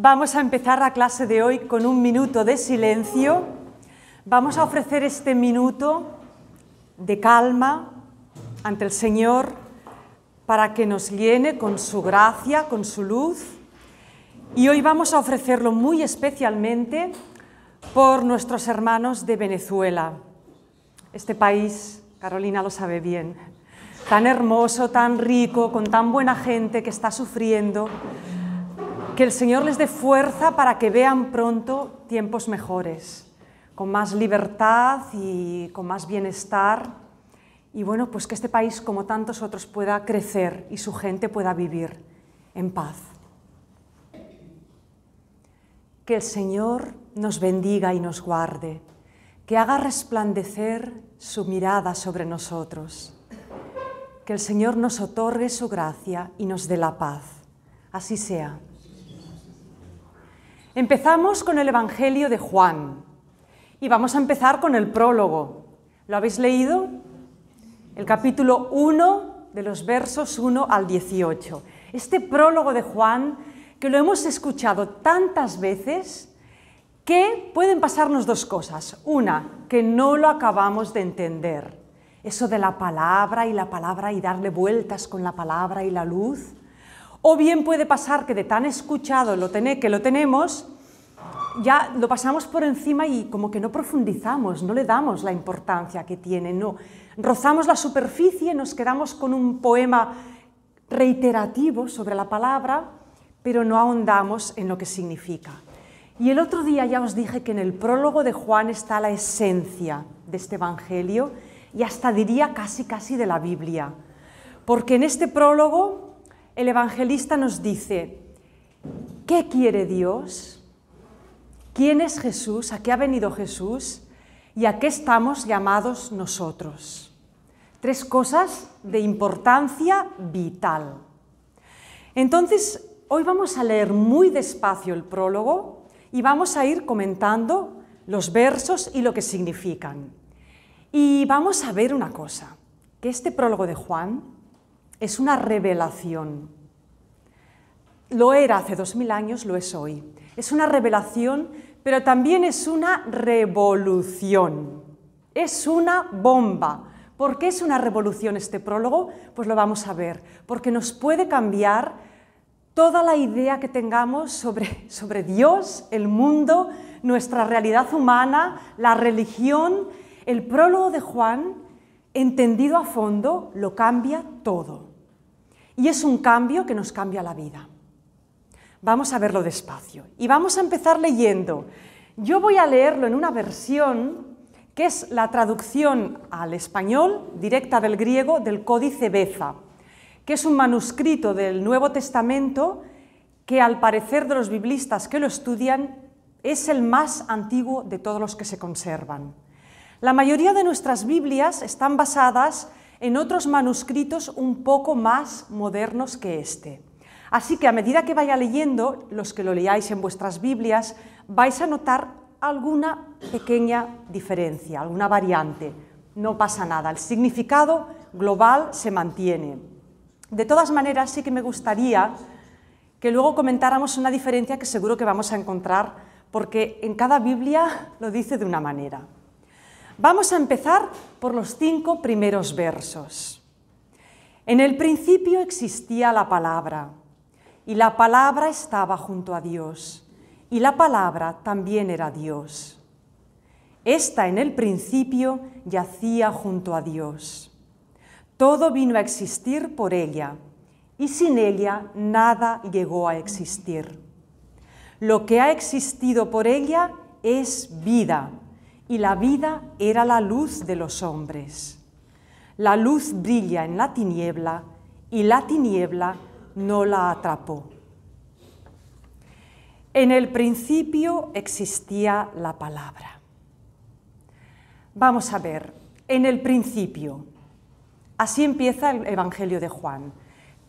Vamos a empezar la clase de hoy con un minuto de silencio. Vamos a ofrecer este minuto de calma ante el Señor para que nos llene con su gracia, con su luz. Y hoy vamos a ofrecerlo muy especialmente por nuestros hermanos de Venezuela. Este país, Carolina lo sabe bien, tan hermoso, tan rico, con tan buena gente que está sufriendo. Que el Señor les dé fuerza para que vean pronto tiempos mejores, con más libertad y con más bienestar. Y bueno, pues que este país, como tantos otros, pueda crecer y su gente pueda vivir en paz. Que el Señor nos bendiga y nos guarde, que haga resplandecer su mirada sobre nosotros, que el Señor nos otorgue su gracia y nos dé la paz. Así sea. Empezamos con el Evangelio de Juan y vamos a empezar con el prólogo. ¿Lo habéis leído? El capítulo 1 de los versos 1 al 18. Este prólogo de Juan, que lo hemos escuchado tantas veces, que pueden pasarnos dos cosas. Una, que no lo acabamos de entender. Eso de la palabra y darle vueltas con la palabra y la luz. O bien puede pasar que de tan escuchado que lo tenemos, ya lo pasamos por encima y como que no profundizamos, no le damos la importancia que tiene, no. Rozamos la superficie, nos quedamos con un poema reiterativo sobre la palabra, pero no ahondamos en lo que significa. Y el otro día ya os dije que en el prólogo de Juan está la esencia de este Evangelio y hasta diría casi de la Biblia, porque en este prólogo el evangelista nos dice, ¿qué quiere Dios? ¿Quién es Jesús? ¿A qué ha venido Jesús? ¿Y a qué estamos llamados nosotros? Tres cosas de importancia vital. Entonces, hoy vamos a leer muy despacio el prólogo y vamos a ir comentando los versos y lo que significan. Y vamos a ver una cosa, que este prólogo de Juan es una revelación. Lo era hace 2000 años, lo es hoy. Es una revelación, pero también es una revolución. Es una bomba. ¿Por qué es una revolución este prólogo? Pues lo vamos a ver. Porque nos puede cambiar toda la idea que tengamos sobre Dios, el mundo, nuestra realidad humana, la religión. El prólogo de Juan, entendido a fondo, lo cambia todo. Y es un cambio que nos cambia la vida. Vamos a verlo despacio. Y vamos a empezar leyendo. Yo voy a leerlo en una versión que es la traducción al español, directa del griego, del Códice Beza, que es un manuscrito del Nuevo Testamento que, al parecer de los biblistas que lo estudian, es el más antiguo de todos los que se conservan. La mayoría de nuestras Biblias están basadas en otros manuscritos un poco más modernos que este. Así que a medida que vaya leyendo, los que lo leáis en vuestras Biblias, vais a notar alguna pequeña diferencia, alguna variante. No pasa nada, el significado global se mantiene. De todas maneras, sí que me gustaría que luego comentáramos una diferencia que seguro que vamos a encontrar, porque en cada Biblia lo dice de una manera. Vamos a empezar por los 5 primeros versos. En el principio existía la palabra, y la palabra estaba junto a Dios, y la palabra también era Dios. Esta en el principio yacía junto a Dios. Todo vino a existir por ella, y sin ella nada llegó a existir. Lo que ha existido por ella es vida, y la vida era la luz de los hombres. La luz brilla en la tiniebla, y la tiniebla no la atrapó. En el principio existía la palabra. Vamos a ver, en el principio. Así empieza el Evangelio de Juan.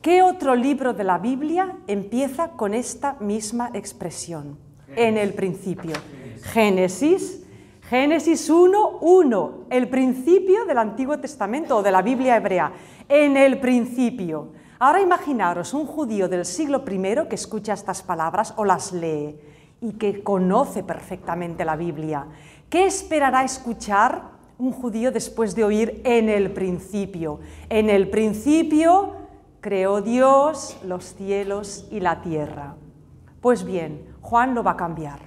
¿Qué otro libro de la Biblia empieza con esta misma expresión? En el principio. Génesis 1:1, el principio del Antiguo Testamento o de la Biblia hebrea. En el principio. Ahora imaginaros un judío del siglo I que escucha estas palabras o las lee y que conoce perfectamente la Biblia. ¿Qué esperará escuchar un judío después de oír en el principio? En el principio creó Dios los cielos y la tierra. Pues bien, Juan lo va a cambiar.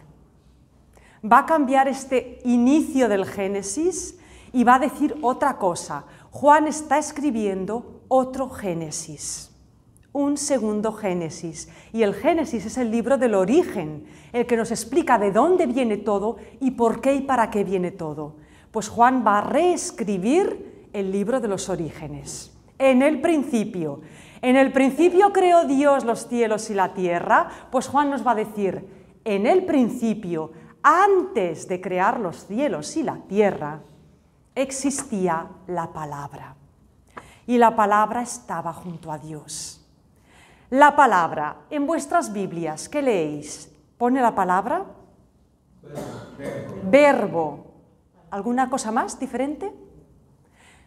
Va a cambiar este inicio del Génesis y va a decir otra cosa. Juan está escribiendo otro Génesis, un segundo Génesis. Y el Génesis es el libro del origen, el que nos explica de dónde viene todo y por qué y para qué viene todo. Pues Juan va a reescribir el libro de los orígenes. En el principio creó Dios los cielos y la tierra, pues Juan nos va a decir, en el principio, antes de crear los cielos y la tierra, existía la palabra. Y la palabra estaba junto a Dios. La palabra, en vuestras Biblias, ¿qué leéis? ¿Pone la palabra? Verbo. ¿Alguna cosa más diferente?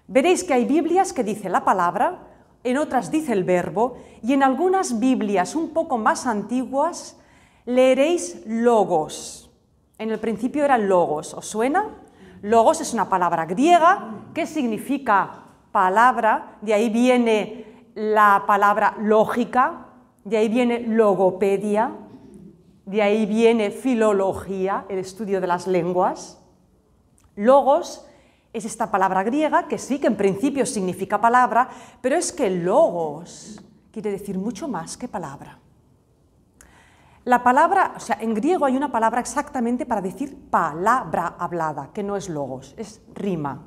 Veréis que hay Biblias que dice la palabra, en otras dice el verbo, y en algunas Biblias un poco más antiguas leeréis logos. En el principio era logos, ¿os suena? Logos es una palabra griega que significa palabra, de ahí viene la palabra lógica, de ahí viene logopedia, de ahí viene filología, el estudio de las lenguas. Logos es esta palabra griega que sí que en principio significa palabra, pero es que logos quiere decir mucho más que palabra. La palabra, o sea, en griego hay una palabra exactamente para decir palabra hablada, que no es logos, es rima.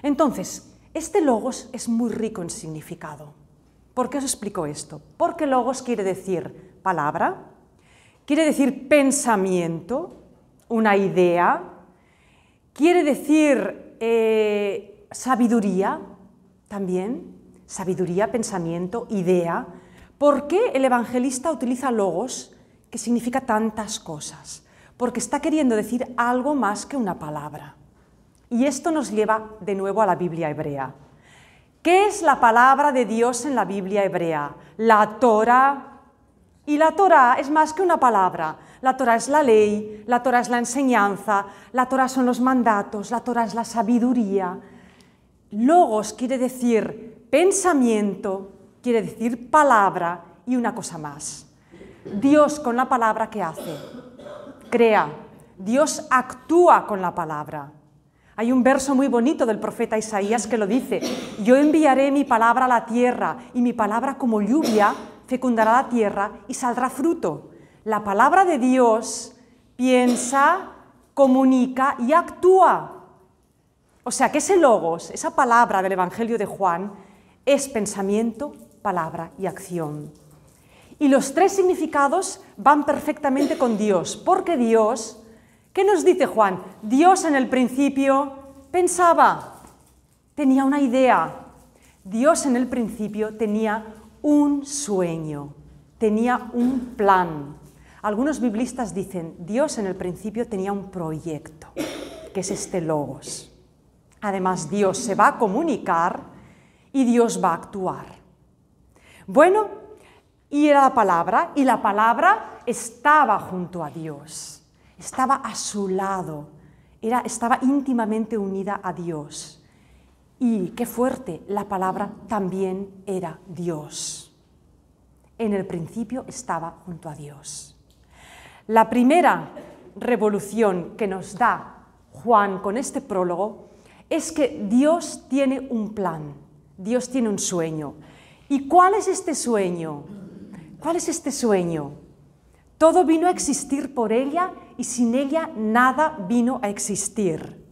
Entonces, este logos es muy rico en significado. ¿Por qué os explico esto? Porque logos quiere decir palabra, quiere decir pensamiento, una idea, quiere decir sabiduría también, sabiduría, pensamiento, idea. ¿Por qué el evangelista utiliza logos, que significa tantas cosas? Porque está queriendo decir algo más que una palabra. Y esto nos lleva de nuevo a la Biblia hebrea. ¿Qué es la palabra de Dios en la Biblia hebrea? La Torá. Y la Torá es más que una palabra. La Torá es la ley, la Torá es la enseñanza, la Torá son los mandatos, la Torá es la sabiduría. Logos quiere decir pensamiento, quiere decir palabra y una cosa más. Dios con la palabra, ¿qué hace? Crea. Dios actúa con la palabra. Hay un verso muy bonito del profeta Isaías que lo dice: yo enviaré mi palabra a la tierra y mi palabra como lluvia fecundará la tierra y saldrá fruto. La palabra de Dios piensa, comunica y actúa. O sea que ese logos, esa palabra del Evangelio de Juan, es pensamiento, palabra y acción. Y los tres significados van perfectamente con Dios, porque Dios, ¿qué nos dice Juan? Dios en el principio pensaba, tenía una idea. Dios en el principio tenía un sueño, tenía un plan. Algunos biblistas dicen, Dios en el principio tenía un proyecto, que es este logos. Además, Dios se va a comunicar y Dios va a actuar. Bueno, y era la palabra estaba junto a Dios, estaba a su lado, estaba íntimamente unida a Dios. Y qué fuerte, la palabra también era Dios. En el principio estaba junto a Dios. La primera revolución que nos da Juan con este prólogo es que Dios tiene un plan, Dios tiene un sueño. ¿Y cuál es este sueño? ¿Cuál es este sueño? Todo vino a existir por ella y sin ella nada vino a existir.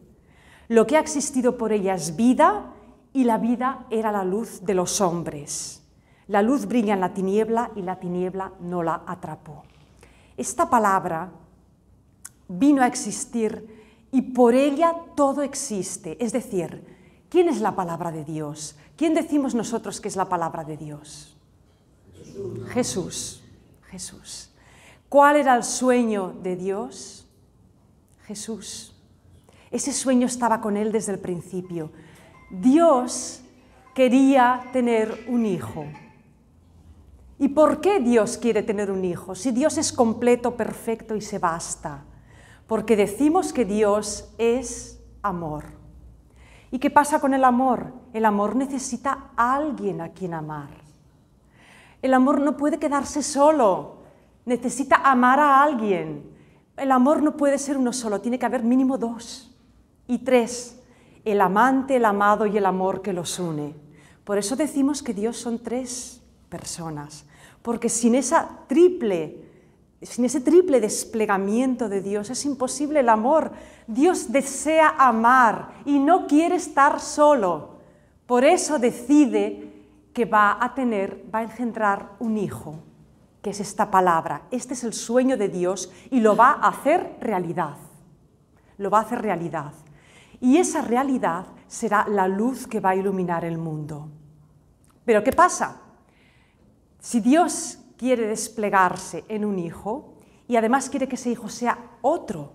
Lo que ha existido por ella es vida y la vida era la luz de los hombres. La luz brilla en la tiniebla y la tiniebla no la atrapó. Esta palabra vino a existir y por ella todo existe. Es decir, ¿quién es la palabra de Dios? ¿Quién decimos nosotros que es la palabra de Dios? Jesús. Jesús. ¿Cuál era el sueño de Dios? Jesús. Ese sueño estaba con él desde el principio. Dios quería tener un hijo. ¿Y por qué Dios quiere tener un hijo? Si Dios es completo, perfecto y se basta. Porque decimos que Dios es amor. ¿Y qué pasa con el amor? El amor necesita a alguien a quien amar. El amor no puede quedarse solo, necesita amar a alguien. El amor no puede ser uno solo, tiene que haber mínimo 2 y 3. El amante, el amado y el amor que los une. Por eso decimos que Dios son 3 personas, porque sin ese triple desplegamiento de Dios es imposible el amor. Dios desea amar y no quiere estar solo. Por eso decide que va a engendrar un hijo, que es esta palabra. Este es el sueño de Dios y lo va a hacer realidad. Lo va a hacer realidad. Y esa realidad será la luz que va a iluminar el mundo. Pero ¿qué pasa? Si Dios quiere desplegarse en un hijo y además quiere que ese hijo sea otro,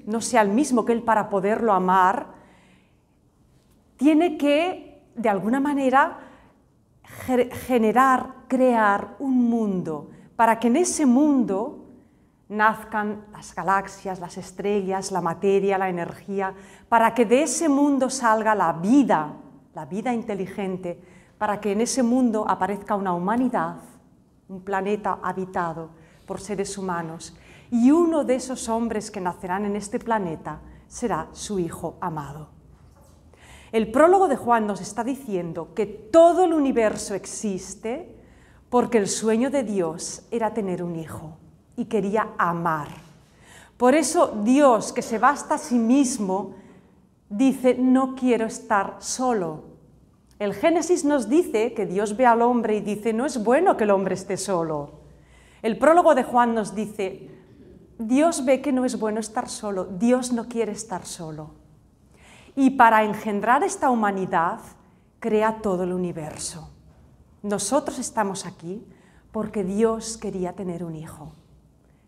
no sea el mismo que él para poderlo amar, tiene que, de alguna manera, crear un mundo, para que en ese mundo nazcan las galaxias, las estrellas, la materia, la energía, para que de ese mundo salga la vida inteligente, para que en ese mundo aparezca una humanidad, un planeta habitado por seres humanos, y uno de esos hombres que nacerán en este planeta será su Hijo amado. El prólogo de Juan nos está diciendo que todo el universo existe porque el sueño de Dios era tener un hijo y quería amar. Por eso Dios, que se basta a sí mismo, dice: no quiero estar solo. El Génesis nos dice que Dios ve al hombre y dice: no es bueno que el hombre esté solo. El prólogo de Juan nos dice: Dios ve que no es bueno estar solo, Dios no quiere estar solo. Y para engendrar esta humanidad, crea todo el universo. Nosotros estamos aquí porque Dios quería tener un hijo.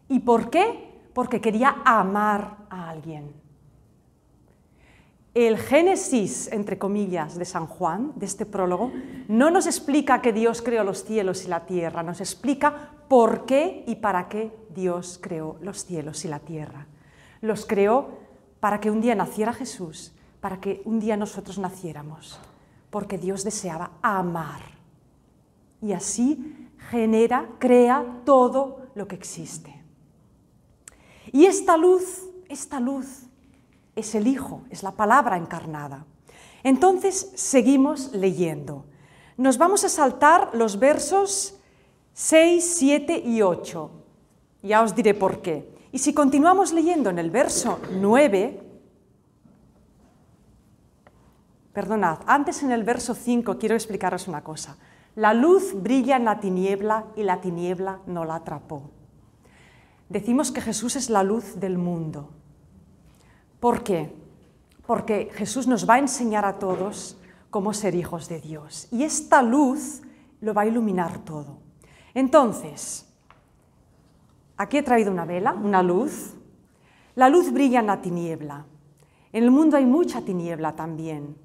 ¿Y por qué? Porque quería amar a alguien. El Génesis, entre comillas, de San Juan, de este prólogo, no nos explica que Dios creó los cielos y la tierra, nos explica por qué y para qué Dios creó los cielos y la tierra. Los creó para que un día naciera Jesús, para que un día nosotros naciéramos, porque Dios deseaba amar. Y así crea todo lo que existe. Y esta luz es el Hijo, es la palabra encarnada. Entonces seguimos leyendo. Nos vamos a saltar los versos 6, 7 y 8. Ya os diré por qué. Y si continuamos leyendo en el verso 9, perdonad, antes en el verso 5 quiero explicaros una cosa. La luz brilla en la tiniebla y la tiniebla no la atrapó. Decimos que Jesús es la luz del mundo. ¿Por qué? Porque Jesús nos va a enseñar a todos cómo ser hijos de Dios. Y esta luz lo va a iluminar todo. Entonces, aquí he traído una vela, una luz. La luz brilla en la tiniebla. En el mundo hay mucha tiniebla también.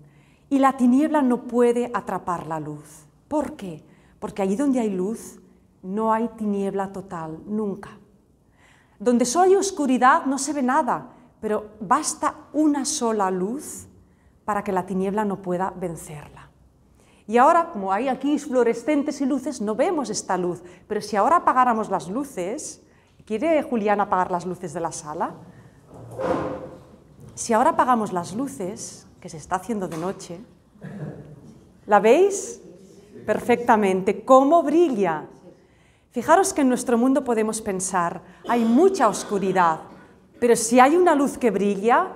Y la tiniebla no puede atrapar la luz. ¿Por qué? Porque allí donde hay luz no hay tiniebla total, nunca. Donde solo hay oscuridad no se ve nada, pero basta una sola luz para que la tiniebla no pueda vencerla. Y ahora, como hay aquí fluorescentes y luces, no vemos esta luz, pero si ahora apagáramos las luces, ¿quiere Julián apagar las luces de la sala? Si ahora apagamos las luces, que se está haciendo de noche, ¿la veis? Perfectamente. ¿Cómo brilla? Fijaros que en nuestro mundo podemos pensar, hay mucha oscuridad, pero si hay una luz que brilla,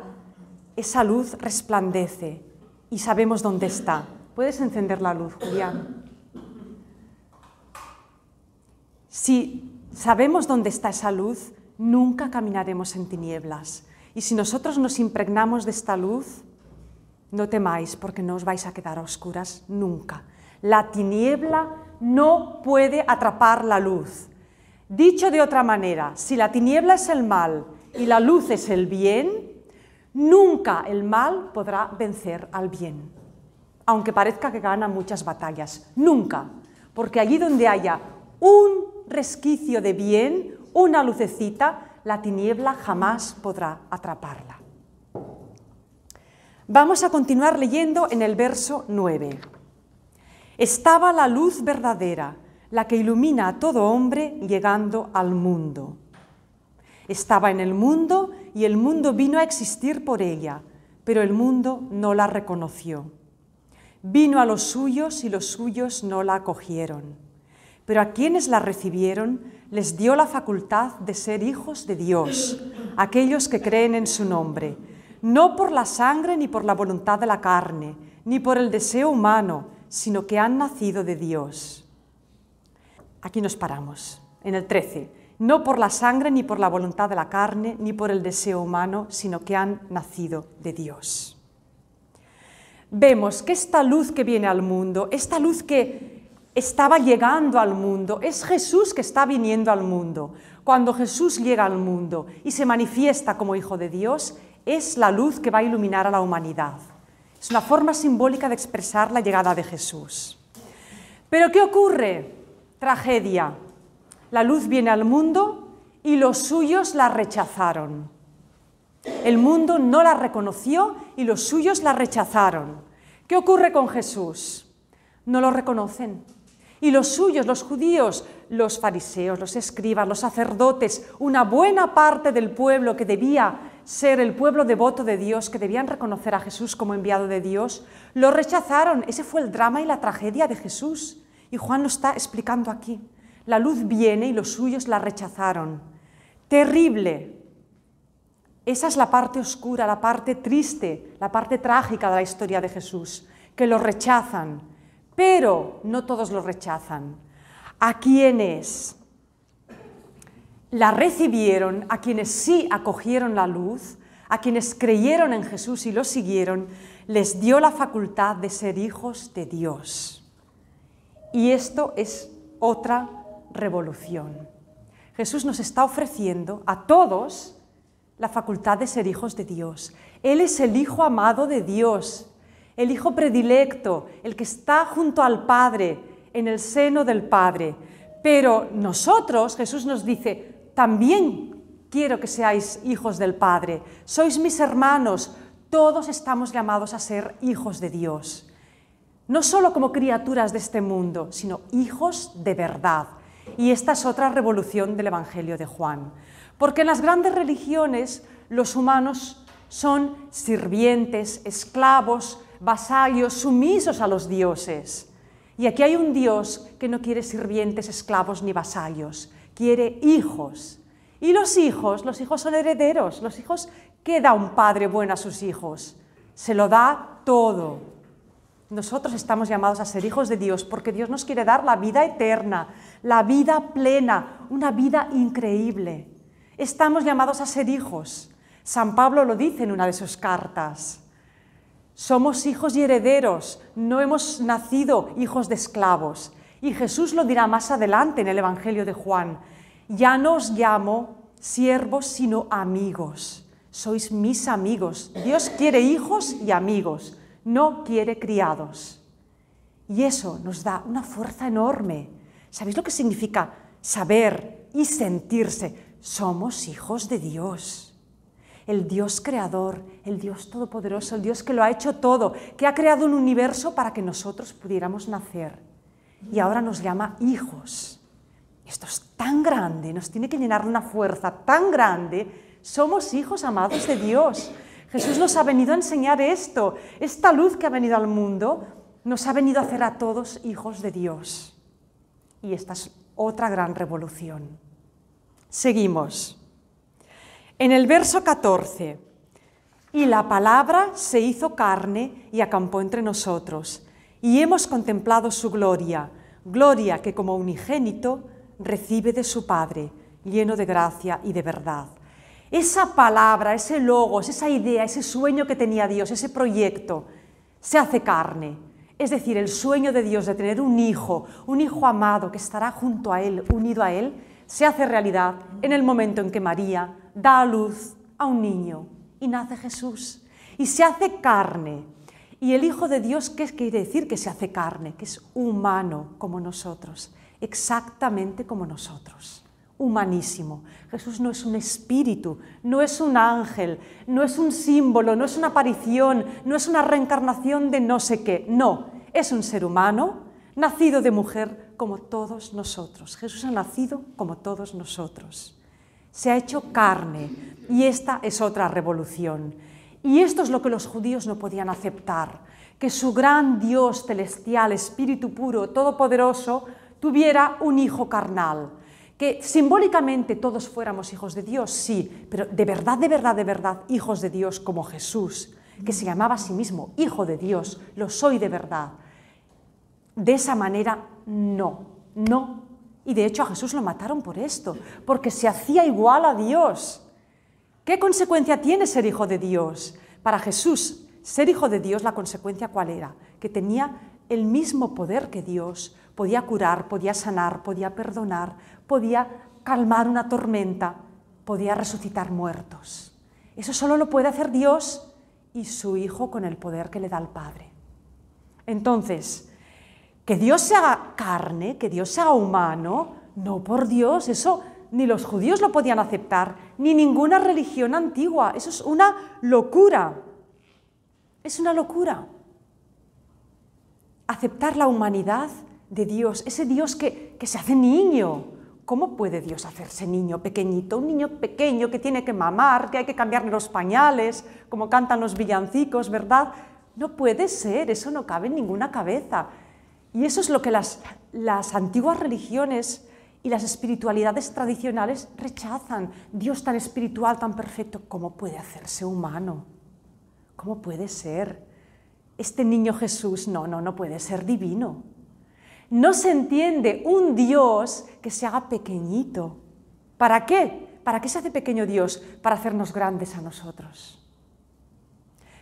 esa luz resplandece y sabemos dónde está. ¿Puedes encender la luz, Julián? Si sabemos dónde está esa luz, nunca caminaremos en tinieblas. Y si nosotros nos impregnamos de esta luz, no temáis porque no os vais a quedar a oscuras nunca. La tiniebla no puede atrapar la luz. Dicho de otra manera, si la tiniebla es el mal y la luz es el bien, nunca el mal podrá vencer al bien. Aunque parezca que gana muchas batallas, nunca. Porque allí donde haya un resquicio de bien, una lucecita, la tiniebla jamás podrá atraparla. Vamos a continuar leyendo en el verso 9. Estaba la luz verdadera, la que ilumina a todo hombre llegando al mundo. Estaba en el mundo y el mundo vino a existir por ella, pero el mundo no la reconoció. Vino a los suyos y los suyos no la acogieron. Pero a quienes la recibieron les dio la facultad de ser hijos de Dios, aquellos que creen en su nombre, no por la sangre ni por la voluntad de la carne, ni por el deseo humano, sino que han nacido de Dios. Aquí nos paramos, en el 13. No por la sangre ni por la voluntad de la carne, ni por el deseo humano, sino que han nacido de Dios. Vemos que esta luz que viene al mundo, esta luz que estaba llegando al mundo, es Jesús que está viniendo al mundo. Cuando Jesús llega al mundo y se manifiesta como Hijo de Dios, es la luz que va a iluminar a la humanidad. Es una forma simbólica de expresar la llegada de Jesús. ¿Pero qué ocurre? Tragedia. La luz viene al mundo y los suyos la rechazaron. El mundo no la reconoció y los suyos la rechazaron. ¿Qué ocurre con Jesús? No lo reconocen. Y los suyos, los judíos, los fariseos, los escribas, los sacerdotes, una buena parte del pueblo que debía ser el pueblo devoto de Dios, que debían reconocer a Jesús como enviado de Dios, lo rechazaron. Ese fue el drama y la tragedia de Jesús. Y Juan lo está explicando aquí. La luz viene y los suyos la rechazaron. Terrible. Esa es la parte oscura, la parte triste, la parte trágica de la historia de Jesús, que lo rechazan. Pero no todos lo rechazan. A quienes la recibieron, a quienes sí acogieron la luz, a quienes creyeron en Jesús y lo siguieron, les dio la facultad de ser hijos de Dios. Y esto es otra revolución. Jesús nos está ofreciendo a todos la facultad de ser hijos de Dios. Él es el Hijo amado de Dios, el Hijo predilecto, el que está junto al Padre, en el seno del Padre. Pero nosotros, Jesús nos dice, también quiero que seáis hijos del Padre. Sois mis hermanos, todos estamos llamados a ser hijos de Dios. No solo como criaturas de este mundo, sino hijos de verdad. Y esta es otra revolución del Evangelio de Juan. Porque en las grandes religiones los humanos son sirvientes, esclavos, vasallos, sumisos a los dioses. Y aquí hay un Dios que no quiere sirvientes, esclavos ni vasallos, quiere hijos. Y los hijos son herederos. Los hijos, ¿qué da un padre bueno a sus hijos? Se lo da todo. Nosotros estamos llamados a ser hijos de Dios porque Dios nos quiere dar la vida eterna, la vida plena, una vida increíble. Estamos llamados a ser hijos. San Pablo lo dice en una de sus cartas. Somos hijos y herederos, no hemos nacido hijos de esclavos. Y Jesús lo dirá más adelante en el Evangelio de Juan. Ya no os llamo siervos, sino amigos. Sois mis amigos. Dios quiere hijos y amigos. No quiere criados. Y eso nos da una fuerza enorme. ¿Sabéis lo que significa saber y sentirse? Somos hijos de Dios. El Dios creador, el Dios todopoderoso, el Dios que lo ha hecho todo, que ha creado un universo para que nosotros pudiéramos nacer. Y ahora nos llama hijos. Esto es tan grande, nos tiene que llenar una fuerza tan grande. Somos hijos amados de Dios. Jesús nos ha venido a enseñar esto. Esta luz que ha venido al mundo nos ha venido a hacer a todos hijos de Dios. Y esta es otra gran revolución. Seguimos. En el verso 14. Y la palabra se hizo carne y acampó entre nosotros. Y hemos contemplado su gloria, gloria que como unigénito recibe de su Padre, lleno de gracia y de verdad. Esa palabra, ese logos, esa idea, ese sueño que tenía Dios, ese proyecto, se hace carne. Es decir, el sueño de Dios de tener un hijo amado que estará junto a Él, unido a Él, se hace realidad en el momento en que María da a luz a un niño y nace Jesús. Y se hace carne. Y el Hijo de Dios, ¿qué quiere decir que se hace carne? Que es humano como nosotros. exactamente como nosotros, humanísimo. Jesús no es un espíritu, no es un ángel, no es un símbolo, no es una aparición, no es una reencarnación de no sé qué, no, es un ser humano, nacido de mujer como todos nosotros. Jesús ha nacido como todos nosotros. Se ha hecho carne y esta es otra revolución. Y esto es lo que los judíos no podían aceptar, que su gran Dios celestial, espíritu puro, todopoderoso, tuviera un hijo carnal. Que simbólicamente todos fuéramos hijos de Dios, sí, pero de verdad, hijos de Dios como Jesús, que se llamaba a sí mismo hijo de Dios, lo soy de verdad. De esa manera, no. Y de hecho a Jesús lo mataron por esto, porque se hacía igual a Dios. ¿Qué consecuencia tiene ser hijo de Dios? Para Jesús, ser hijo de Dios, la consecuencia ¿cuál era? Que tenía el mismo poder que Dios, podía curar, podía sanar, podía perdonar, podía calmar una tormenta, podía resucitar muertos. Eso solo lo puede hacer Dios y su Hijo con el poder que le da el Padre. Entonces, que Dios se haga carne, que Dios se haga humano, no, por Dios, eso ni los judíos lo podían aceptar, ni ninguna religión antigua. Eso es una locura. Es una locura. Aceptar la humanidad de Dios, ese Dios que se hace niño. ¿Cómo puede Dios hacerse niño pequeñito? Un niño pequeño que tiene que mamar, que hay que cambiarle los pañales, como cantan los villancicos, ¿verdad? No puede ser, eso no cabe en ninguna cabeza. Y eso es lo que las antiguas religiones y las espiritualidades tradicionales rechazan. Dios tan espiritual, tan perfecto, ¿cómo puede hacerse humano? ¿Cómo puede ser? Este niño Jesús, no puede ser divino. No se entiende un Dios que se haga pequeñito. ¿Para qué? ¿Para qué se hace pequeño Dios? Para hacernos grandes a nosotros.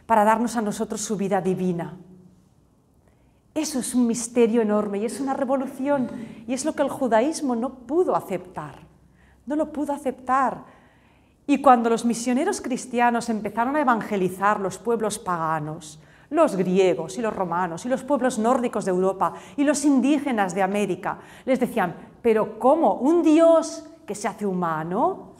Para darnos a nosotros su vida divina. Eso es un misterio enorme y es una revolución y es lo que el judaísmo no pudo aceptar. No lo pudo aceptar. Y cuando los misioneros cristianos empezaron a evangelizar los pueblos paganos, los griegos y los romanos y los pueblos nórdicos de Europa y los indígenas de América, les decían, ¿pero cómo? ¿Un Dios que se hace humano?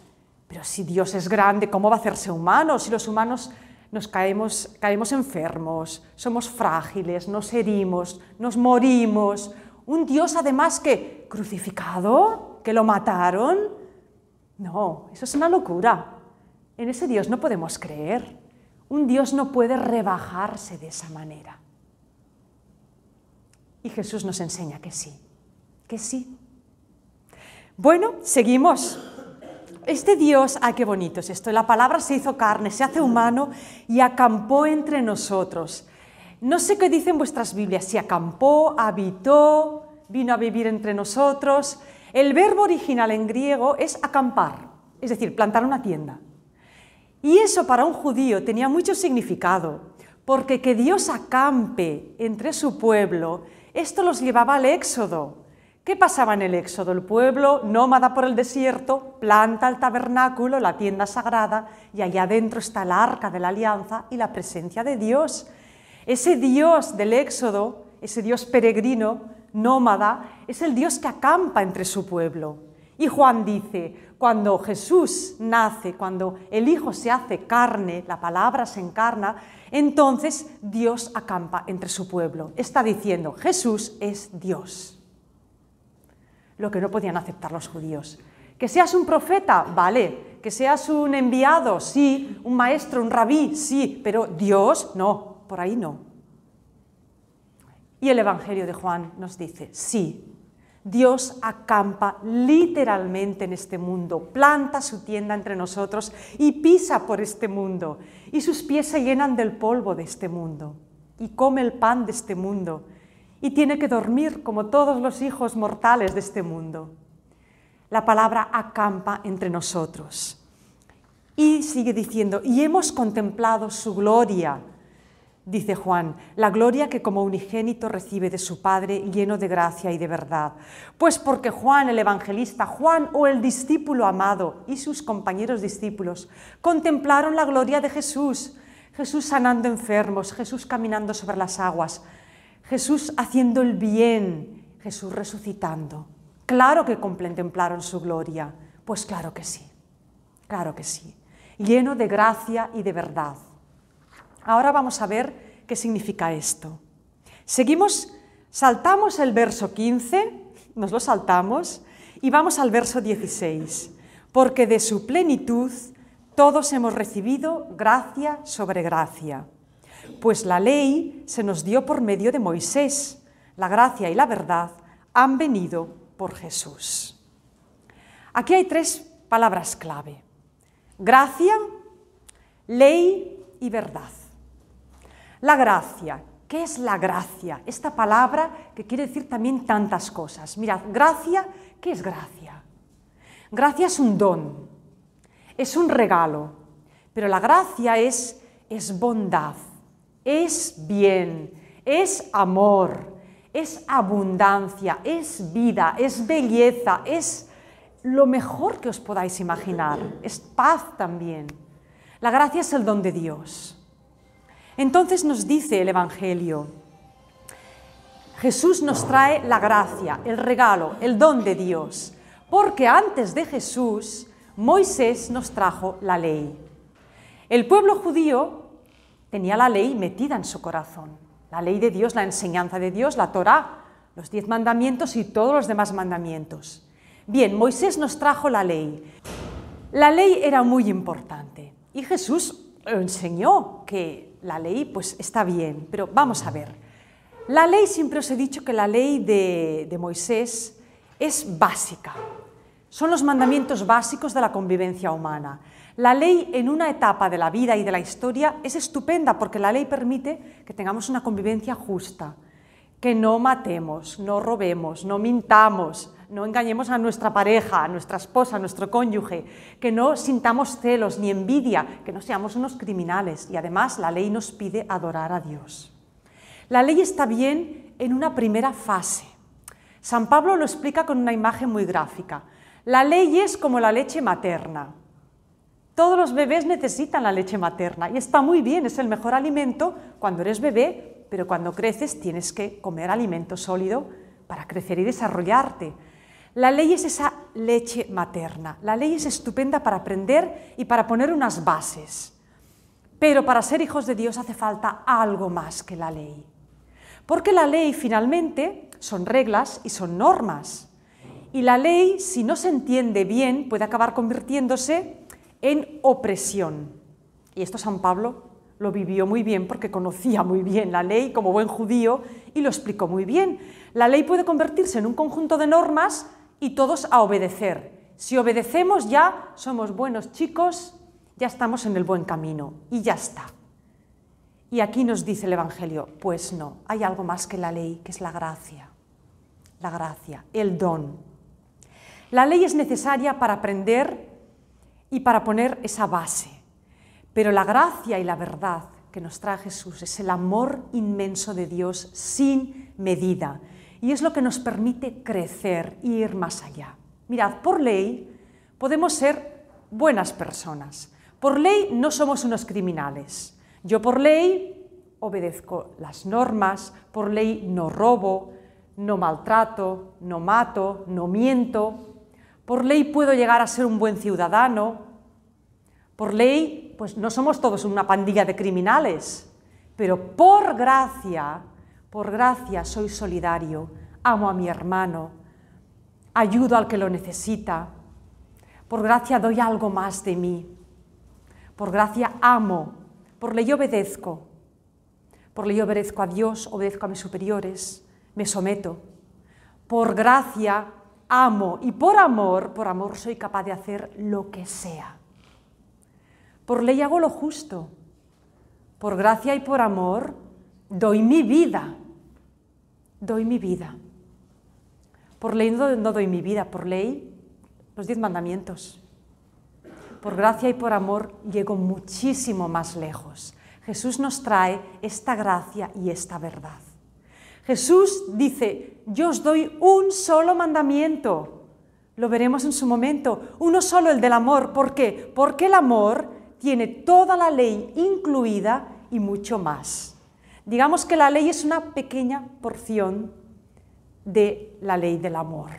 Pero si Dios es grande, ¿cómo va a hacerse humano? Si los humanos nos caemos enfermos, somos frágiles, nos herimos, nos morimos. Un Dios además que crucificado, que lo mataron. No, eso es una locura. En ese Dios no podemos creer. Un Dios no puede rebajarse de esa manera. Y Jesús nos enseña que sí, que sí. Bueno, seguimos. Este Dios, ¡ay, qué bonito es esto! La palabra se hizo carne, se hace humano y acampó entre nosotros. No sé qué dicen vuestras Biblias, si acampó, habitó, vino a vivir entre nosotros. El verbo original en griego es acampar, es decir, plantar una tienda. Y eso para un judío tenía mucho significado, porque que Dios acampe entre su pueblo, esto los llevaba al Éxodo. ¿Qué pasaba en el Éxodo? El pueblo, nómada por el desierto, planta el tabernáculo, la tienda sagrada, y allá adentro está el arca de la alianza y la presencia de Dios. Ese Dios del Éxodo, ese Dios peregrino, nómada, es el Dios que acampa entre su pueblo. Y Juan dice, cuando Jesús nace, cuando el Hijo se hace carne, la palabra se encarna, entonces Dios acampa entre su pueblo. Está diciendo, Jesús es Dios. Lo que no podían aceptar los judíos. Que seas un profeta, vale. Que seas un enviado, sí. Un maestro, un rabí, sí. Pero Dios, no, por ahí no. Y el Evangelio de Juan nos dice, sí, Dios acampa literalmente en este mundo, planta su tienda entre nosotros y pisa por este mundo. Y sus pies se llenan del polvo de este mundo. Y come el pan de este mundo. Y tiene que dormir como todos los hijos mortales de este mundo. La palabra acampa entre nosotros. Y sigue diciendo, y hemos contemplado su gloria, dice Juan, la gloria que como unigénito recibe de su Padre, lleno de gracia y de verdad. Pues porque Juan, el evangelista, Juan o el discípulo amado y sus compañeros discípulos contemplaron la gloria de Jesús, Jesús sanando enfermos, Jesús caminando sobre las aguas, Jesús haciendo el bien, Jesús resucitando. Claro que contemplaron su gloria. Pues claro que sí, lleno de gracia y de verdad. Ahora vamos a ver qué significa esto. Saltamos el verso 15, nos lo saltamos, y vamos al verso 16. Porque de su plenitud todos hemos recibido gracia sobre gracia. Pues la ley se nos dio por medio de Moisés, la gracia y la verdad han venido por Jesús. Aquí hay 3 palabras clave: gracia, ley y verdad. La gracia. ¿Qué es la gracia? Esta palabra que quiere decir también tantas cosas. Mirad, gracia, ¿qué es gracia? Gracia es un don, es un regalo, pero la gracia es bondad, es bien, es amor, es abundancia, es vida, es belleza, es lo mejor que os podáis imaginar, es paz también. La gracia es el don de Dios. Entonces nos dice el Evangelio, Jesús nos trae la gracia, el regalo, el don de Dios, porque antes de Jesús, Moisés nos trajo la ley. El pueblo judío tenía la ley metida en su corazón, la ley de Dios, la enseñanza de Dios, la Torá, los 10 mandamientos y todos los demás mandamientos. Bien, Moisés nos trajo la ley. La ley era muy importante y Jesús enseñó que la ley pues está bien, pero vamos a ver. La ley, siempre os he dicho que la ley de Moisés es básica. Son los mandamientos básicos de la convivencia humana. La ley en una etapa de la vida y de la historia es estupenda porque la ley permite que tengamos una convivencia justa, que no matemos, no robemos, no mintamos, no engañemos a nuestra pareja, a nuestra esposa, a nuestro cónyuge, que no sintamos celos ni envidia, que no seamos unos criminales. Y además la ley nos pide adorar a Dios. La ley está bien en una primera fase. San Pablo lo explica con una imagen muy gráfica. La ley es como la leche materna. Todos los bebés necesitan la leche materna y está muy bien, es el mejor alimento cuando eres bebé, pero cuando creces tienes que comer alimento sólido para crecer y desarrollarte. La ley es esa leche materna. La ley es estupenda para aprender y para poner unas bases. Pero para ser hijos de Dios hace falta algo más que la ley. Porque la ley finalmente son reglas y son normas. Y la ley, si no se entiende bien, puede acabar convirtiéndose en opresión. Y esto San Pablo lo vivió muy bien porque conocía muy bien la ley como buen judío y lo explicó muy bien. La ley puede convertirse en un conjunto de normas y todos a obedecer. Si obedecemos ya somos buenos chicos, ya estamos en el buen camino y ya está. Y aquí nos dice el Evangelio, pues no, hay algo más que la ley, que es la gracia, el don. La ley es necesaria para aprender y para poner esa base, pero la gracia y la verdad que nos trae Jesús es el amor inmenso de Dios sin medida. Y es lo que nos permite crecer y ir más allá. Mirad, por ley podemos ser buenas personas. Por ley no somos unos criminales. Yo por ley obedezco las normas, por ley no robo, no maltrato, no mato, no miento. Por ley puedo llegar a ser un buen ciudadano. Por ley, pues no somos todos una pandilla de criminales, pero por gracia soy solidario, amo a mi hermano, ayudo al que lo necesita, por gracia doy algo más de mí, por gracia amo, por ley obedezco a Dios, obedezco a mis superiores, me someto, por gracia amo y por amor soy capaz de hacer lo que sea. Por ley hago lo justo, por gracia y por amor doy mi vida. Por ley no doy mi vida, por ley los 10 mandamientos. Por gracia y por amor llego muchísimo más lejos. Jesús nos trae esta gracia y esta verdad. Jesús dice, yo os doy un solo mandamiento. Lo veremos en su momento. Uno solo, el del amor. ¿Por qué? Porque el amor tiene toda la ley incluida y mucho más. Digamos que la ley es una pequeña porción de la ley del amor.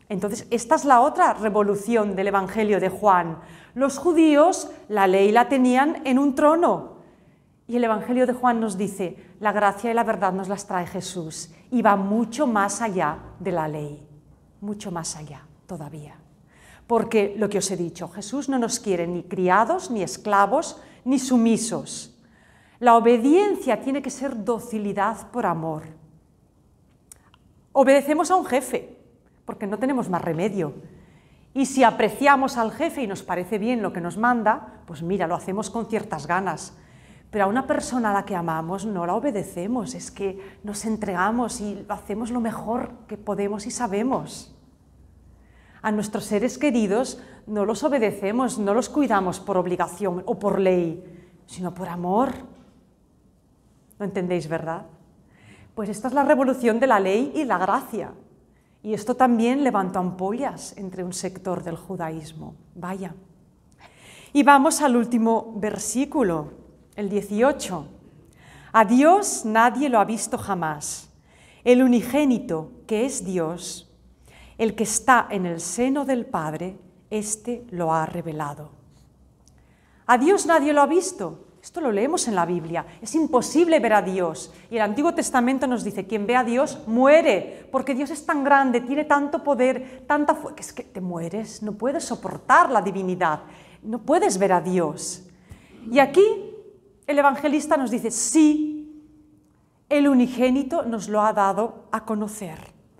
Entonces, esta es la otra revolución del Evangelio de Juan. Los judíos la ley la tenían en un trono. Y el Evangelio de Juan nos dice, la gracia y la verdad nos las trae Jesús. Y va mucho más allá de la ley, mucho más allá todavía. Porque lo que os he dicho, Jesús no nos quiere ni criados, ni esclavos, ni sumisos. La obediencia tiene que ser docilidad por amor. Obedecemos a un jefe, porque no tenemos más remedio. Y si apreciamos al jefe y nos parece bien lo que nos manda, pues mira, lo hacemos con ciertas ganas. Pero a una persona a la que amamos no la obedecemos, es que nos entregamos y hacemos lo mejor que podemos y sabemos. A nuestros seres queridos no los obedecemos, no los cuidamos por obligación o por ley, sino por amor. ¿Lo entendéis, verdad? Pues esta es la revolución de la ley y la gracia. Y esto también levantó ampollas entre un sector del judaísmo. Vaya. Y vamos al último versículo, el 18. A Dios nadie lo ha visto jamás. El unigénito, que es Dios, el que está en el seno del Padre, éste lo ha revelado. A Dios nadie lo ha visto. Esto lo leemos en la Biblia. Es imposible ver a Dios. Y el Antiguo Testamento nos dice, quien ve a Dios muere, porque Dios es tan grande, tiene tanto poder, tanta fuerza, que es que te mueres, no puedes soportar la divinidad, no puedes ver a Dios. Y aquí el evangelista nos dice, sí, el unigénito nos lo ha dado a conocer,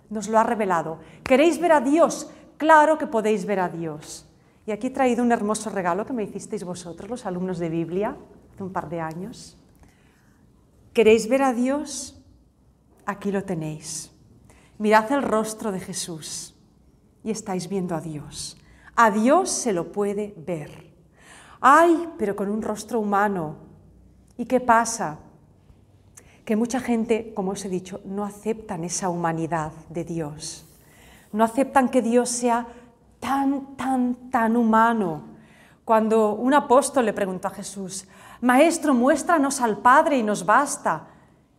nos lo ha revelado. ¿Queréis ver a Dios? Claro que podéis ver a Dios. Y aquí he traído un hermoso regalo que me hicisteis vosotros, los alumnos de Biblia, hace un par de años. ¿Queréis ver a Dios? Aquí lo tenéis. Mirad el rostro de Jesús y estáis viendo a Dios. A Dios se lo puede ver. ¡Ay, pero con un rostro humano! ¿Y qué pasa? Que mucha gente, como os he dicho, no aceptan esa humanidad de Dios. No aceptan que Dios sea tan humano. Cuando un apóstol le preguntó a Jesús, Maestro, muéstranos al Padre y nos basta.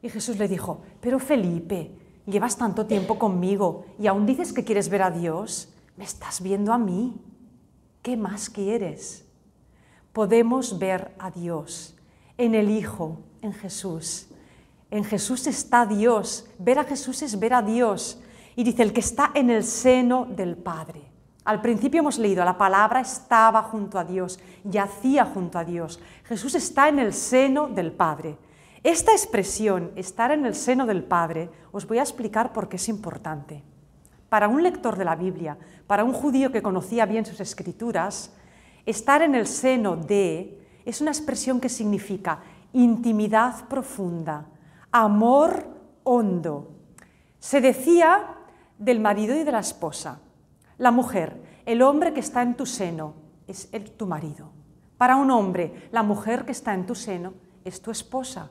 Y Jesús le dijo, pero Felipe, llevas tanto tiempo conmigo y aún dices que quieres ver a Dios. Me estás viendo a mí. ¿Qué más quieres? Podemos ver a Dios en el Hijo, en Jesús. En Jesús está Dios. Ver a Jesús es ver a Dios. Y dice, el que está en el seno del Padre. Al principio hemos leído, la palabra estaba junto a Dios, yacía junto a Dios. Jesús está en el seno del Padre. Esta expresión, estar en el seno del Padre, os voy a explicar por qué es importante. Para un lector de la Biblia, para un judío que conocía bien sus escrituras, estar en el seno de es una expresión que significa intimidad profunda, amor hondo. Se decía del marido y de la esposa. La mujer, el hombre que está en tu seno, es tu marido. Para un hombre, la mujer que está en tu seno es tu esposa.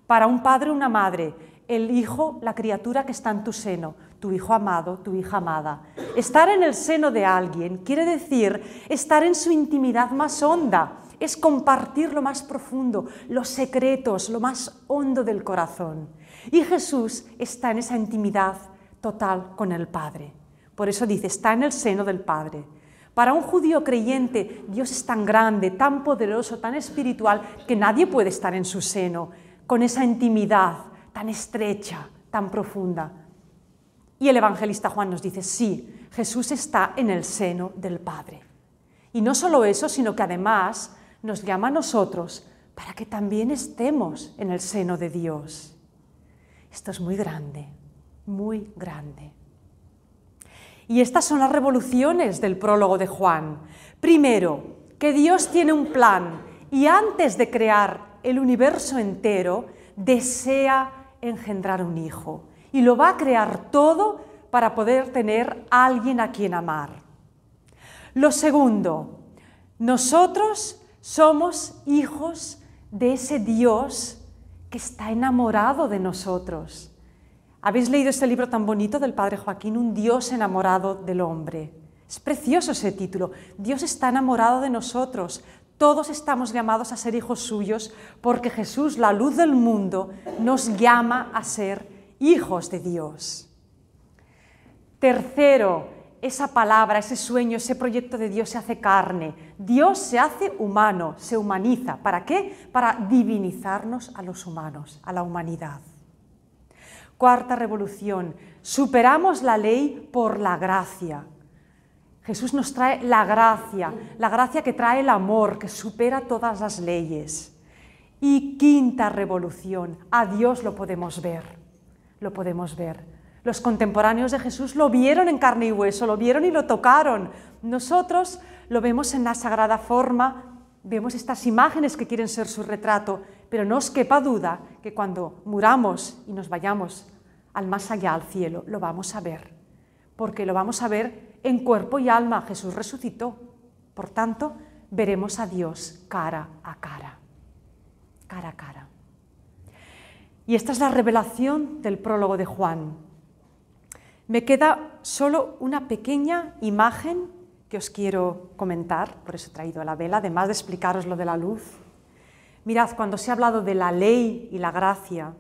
Para un padre o una madre, el hijo, la criatura que está en tu seno, tu hijo amado, tu hija amada. Estar en el seno de alguien quiere decir estar en su intimidad más honda, es compartir lo más profundo, los secretos, lo más hondo del corazón. Y Jesús está en esa intimidad total con el Padre. Por eso dice, está en el seno del Padre. Para un judío creyente, Dios es tan grande, tan poderoso, tan espiritual, que nadie puede estar en su seno, con esa intimidad tan estrecha, tan profunda. Y el evangelista Juan nos dice, sí, Jesús está en el seno del Padre. Y no solo eso, sino que además nos llama a nosotros para que también estemos en el seno de Dios. Esto es muy grande, muy grande. Y estas son las revoluciones del prólogo de Juan. Primero, que Dios tiene un plan y antes de crear el universo entero, desea engendrar un hijo. Y lo va a crear todo para poder tener a alguien a quien amar. Lo segundo, nosotros somos hijos de ese Dios que está enamorado de nosotros. ¿Habéis leído este libro tan bonito del Padre Joaquín, Un Dios enamorado del hombre? Es precioso ese título. Dios está enamorado de nosotros. Todos estamos llamados a ser hijos suyos porque Jesús, la luz del mundo, nos llama a ser hijos de Dios. Tercero, esa palabra, ese sueño, ese proyecto de Dios se hace carne. Dios se hace humano, se humaniza. ¿Para qué? Para divinizarnos a los humanos, a la humanidad. Cuarta revolución, superamos la ley por la gracia. Jesús nos trae la gracia que trae el amor, que supera todas las leyes. Y quinta revolución, a Dios lo podemos ver, lo podemos ver. Los contemporáneos de Jesús lo vieron en carne y hueso, lo vieron y lo tocaron. Nosotros lo vemos en la sagrada forma, vemos estas imágenes que quieren ser su retrato, pero no os quepa duda que cuando muramos y nos vayamos al más allá, al cielo, lo vamos a ver, porque lo vamos a ver en cuerpo y alma. Jesús resucitó, por tanto, veremos a Dios cara a cara, cara a cara. Y esta es la revelación del prólogo de Juan. Me queda solo una pequeña imagen que os quiero comentar, por eso he traído la vela, además de explicaros lo de la luz. Mirad, cuando se ha hablado de la ley y la gracia,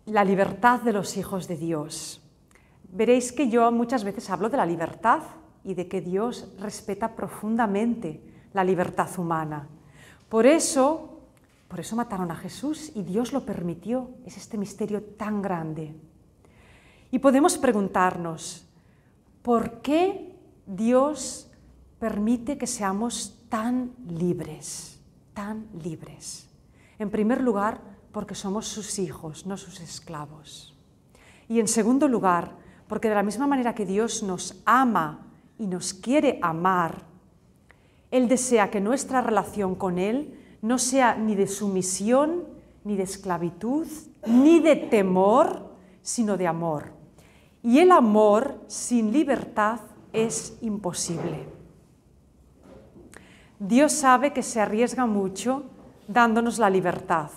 la libertad de los hijos de Dios, veréis que yo muchas veces hablo de la libertad y de que Dios respeta profundamente la libertad humana. Por eso mataron a Jesús y Dios lo permitió. Es este misterio tan grande. Y podemos preguntarnos, ¿por qué Dios permite que seamos tan libres, tan libres? En primer lugar, porque somos sus hijos, no sus esclavos. Y en segundo lugar, porque de la misma manera que Dios nos ama y nos quiere amar, Él desea que nuestra relación con Él no sea ni de sumisión, ni de esclavitud, ni de temor, sino de amor. Y el amor sin libertad es imposible. Dios sabe que se arriesga mucho dándonos la libertad.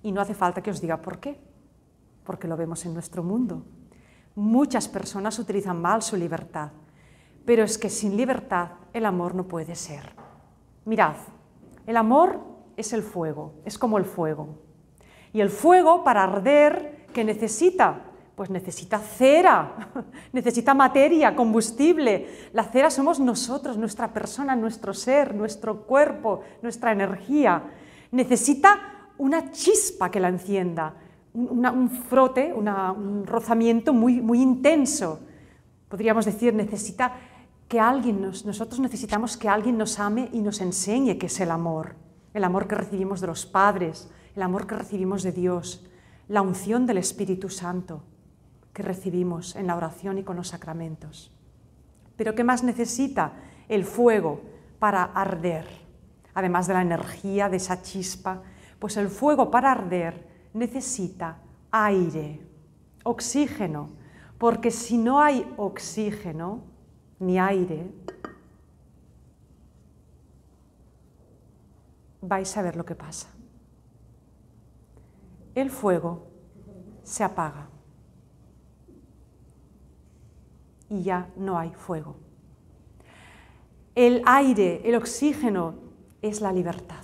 Y no hace falta que os diga por qué, porque lo vemos en nuestro mundo. Muchas personas utilizan mal su libertad, pero es que sin libertad el amor no puede ser. Mirad, el amor es el fuego, es como el fuego. Y el fuego, para arder, ¿qué necesita? Pues necesita cera, necesita materia, combustible. La cera somos nosotros, nuestra persona, nuestro ser, nuestro cuerpo, nuestra energía. Necesita una chispa que la encienda, un frote, un rozamiento muy intenso. Podríamos decir, necesita que nosotros necesitamos que alguien nos ame y nos enseñe qué es el amor que recibimos de los padres, el amor que recibimos de Dios, la unción del Espíritu Santo que recibimos en la oración y con los sacramentos. Pero ¿qué más necesita el fuego para arder? Además de la energía, de esa chispa, pues el fuego para arder necesita aire, oxígeno, porque si no hay oxígeno ni aire, vais a ver lo que pasa. El fuego se apaga y ya no hay fuego. El aire, el oxígeno, es la libertad.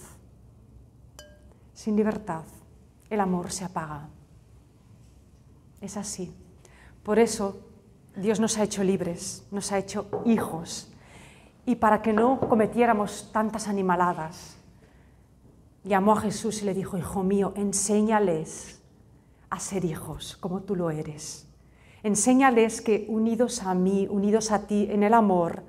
Sin libertad, el amor se apaga. Es así. Por eso Dios nos ha hecho libres, nos ha hecho hijos. Y para que no cometiéramos tantas animaladas, llamó a Jesús y le dijo: hijo mío, enséñales a ser hijos como tú lo eres. Enséñales que unidos a mí, unidos a ti en el amor,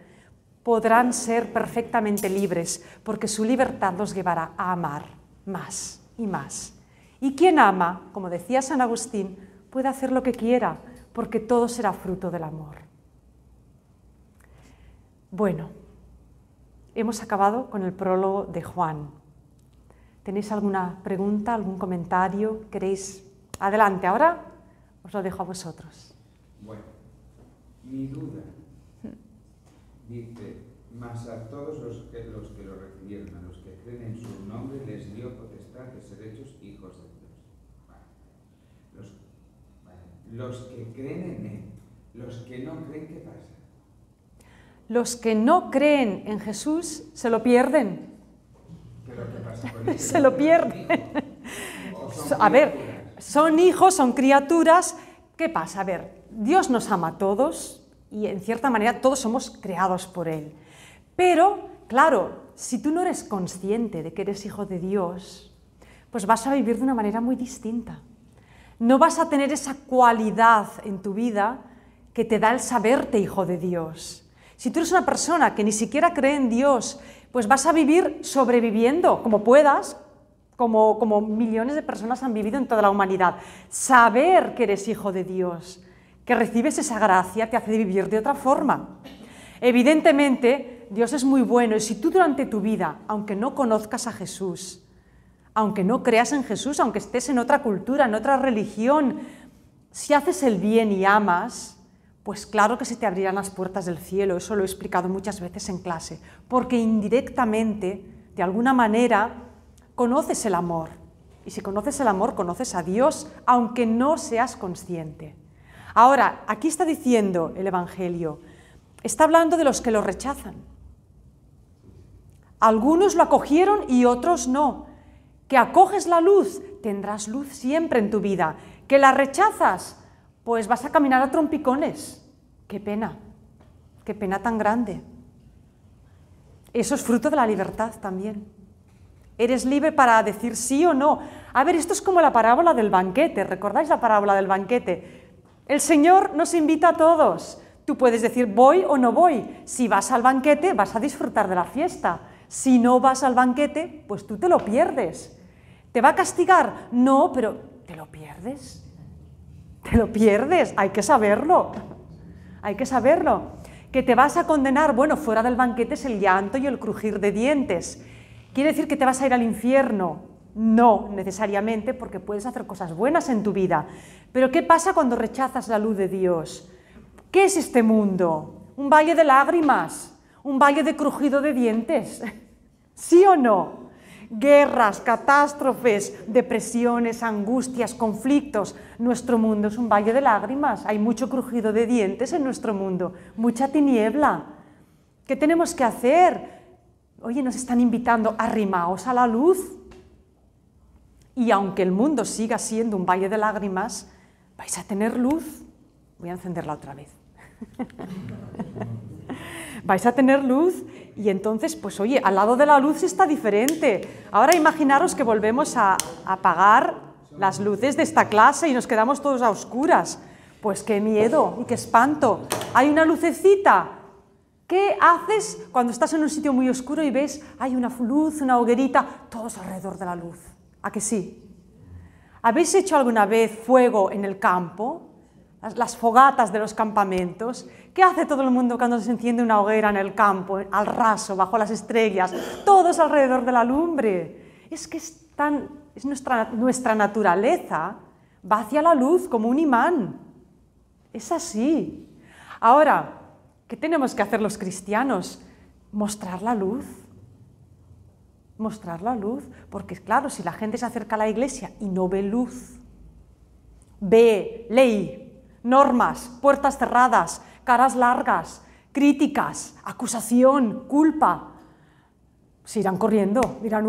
podrán ser perfectamente libres, porque su libertad los llevará a amar más y más. Y quien ama, como decía San Agustín, puede hacer lo que quiera, porque todo será fruto del amor. Bueno, hemos acabado con el prólogo de Juan. ¿Tenéis alguna pregunta, algún comentario? ¿Queréis? Adelante, ahora os lo dejo a vosotros. Bueno, mi duda dice: mas a todos los que lo recibieron, a los que creen en su nombre, les dio potestad de ser hechos hijos de Dios. Los que creen en Él, los que no creen, ¿qué pasa? Los que no creen en Jesús se lo pierden. ¿Pero qué pasa con ellos? Se lo pierden. A ver, son hijos, son criaturas. ¿Qué pasa? A ver, Dios nos ama a todos y en cierta manera todos somos creados por Él. Pero, claro, si tú no eres consciente de que eres hijo de Dios, pues vas a vivir de una manera muy distinta. No vas a tener esa cualidad en tu vida que te da el saberte hijo de Dios. Si tú eres una persona que ni siquiera cree en Dios, pues vas a vivir sobreviviendo como puedas, como millones de personas han vivido en toda la humanidad. Saber que eres hijo de Dios, que recibes esa gracia, te hace vivir de otra forma. Evidentemente, Dios es muy bueno y si tú durante tu vida, aunque no conozcas a Jesús, aunque no creas en Jesús, aunque estés en otra cultura, en otra religión, si haces el bien y amas, pues claro que se te abrirán las puertas del cielo. Eso lo he explicado muchas veces en clase, porque indirectamente, de alguna manera, conoces el amor. Y si conoces el amor, conoces a Dios, aunque no seas consciente. Ahora, aquí está diciendo el Evangelio, está hablando de los que lo rechazan. Algunos lo acogieron y otros no. Que acoges la luz, tendrás luz siempre en tu vida. Que la rechazas, pues vas a caminar a trompicones. Qué pena tan grande. Eso es fruto de la libertad también. Eres libre para decir sí o no. A ver, esto es como la parábola del banquete. ¿Recordáis la parábola del banquete? El Señor nos invita a todos. Tú puedes decir voy o no voy. Si vas al banquete, vas a disfrutar de la fiesta. Si no vas al banquete, pues tú te lo pierdes. ¿Te va a castigar? No, pero ¿te lo pierdes? Te lo pierdes, hay que saberlo. Hay que saberlo. ¿Que te vas a condenar? Bueno, fuera del banquete es el llanto y el crujir de dientes. ¿Quiere decir que te vas a ir al infierno? No, necesariamente, porque puedes hacer cosas buenas en tu vida. Pero ¿qué pasa cuando rechazas la luz de Dios? ¿Qué es este mundo? ¿Un valle de lágrimas? ¿Un valle de crujido de dientes? ¿Sí o no? Guerras, catástrofes, depresiones, angustias, conflictos. Nuestro mundo es un valle de lágrimas. Hay mucho crujido de dientes en nuestro mundo, mucha tiniebla. ¿Qué tenemos que hacer? Oye, nos están invitando, arrimaos a la luz. Y aunque el mundo siga siendo un valle de lágrimas, vais a tener luz. Voy a encenderla otra vez. Vais a tener luz y entonces, pues oye, al lado de la luz está diferente. Ahora imaginaros que volvemos a apagar las luces de esta clase y nos quedamos todos a oscuras. Pues qué miedo y qué espanto. Hay una lucecita. ¿Qué haces cuando estás en un sitio muy oscuro y ves, hay una luz, una hoguerita, todos alrededor de la luz? ¿A que sí? ¿Habéis hecho alguna vez fuego en el campo? Las fogatas de los campamentos. ¿Qué hace todo el mundo cuando se enciende una hoguera en el campo, al raso, bajo las estrellas? Todos alrededor de la lumbre. Es que es nuestra naturaleza, va hacia la luz como un imán. Es así. Ahora, ¿qué tenemos que hacer los cristianos? Mostrar la luz. Mostrar la luz. Porque claro, si la gente se acerca a la iglesia y no ve luz, ve ley, normas, puertas cerradas, caras largas, críticas, acusación, culpa, se irán corriendo, dirán,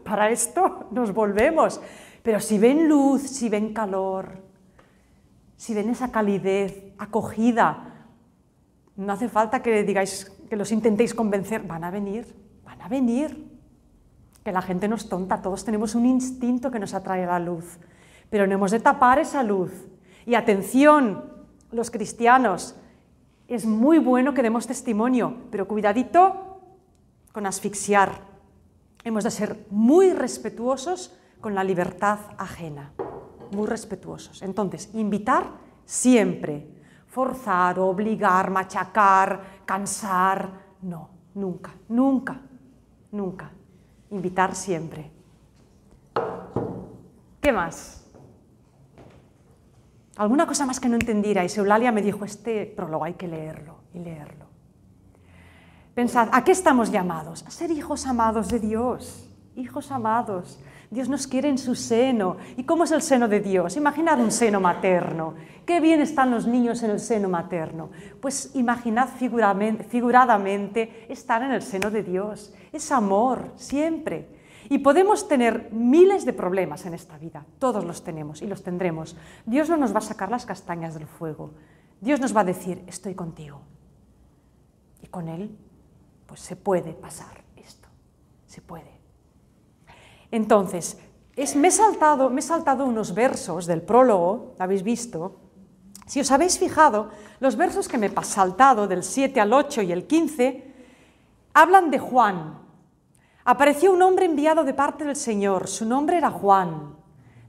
para esto nos volvemos. Pero si ven luz, si ven calor, si ven esa calidez, acogida, no hace falta que digáis, que los intentéis convencer, van a venir, que la gente no es tonta, todos tenemos un instinto que nos atrae a la luz, pero no hemos de tapar esa luz. Y atención, los cristianos, es muy bueno que demos testimonio, pero cuidadito con asfixiar. Hemos de ser muy respetuosos con la libertad ajena, muy respetuosos. Entonces, invitar siempre, forzar, obligar, machacar, cansar, no, nunca, nunca, nunca. Invitar siempre. ¿Qué más? Alguna cosa más que no entendierais. Eulalia me dijo, este prólogo hay que leerlo y leerlo. Pensad, ¿a qué estamos llamados? A ser hijos amados de Dios, hijos amados. Dios nos quiere en su seno. ¿Y cómo es el seno de Dios? Imaginad un seno materno. Qué bien están los niños en el seno materno. Pues imaginad figuradamente estar en el seno de Dios. Es amor, siempre. Y podemos tener miles de problemas en esta vida, todos los tenemos y los tendremos. Dios no nos va a sacar las castañas del fuego. Dios nos va a decir, estoy contigo. Y con Él, pues se puede pasar esto, se puede. Entonces, me he saltado unos versos del prólogo, ¿lo habéis visto? Si os habéis fijado, los versos que me he saltado, del 7 al 8 y el 15, hablan de Juan. Apareció un hombre enviado de parte del Señor, su nombre era Juan.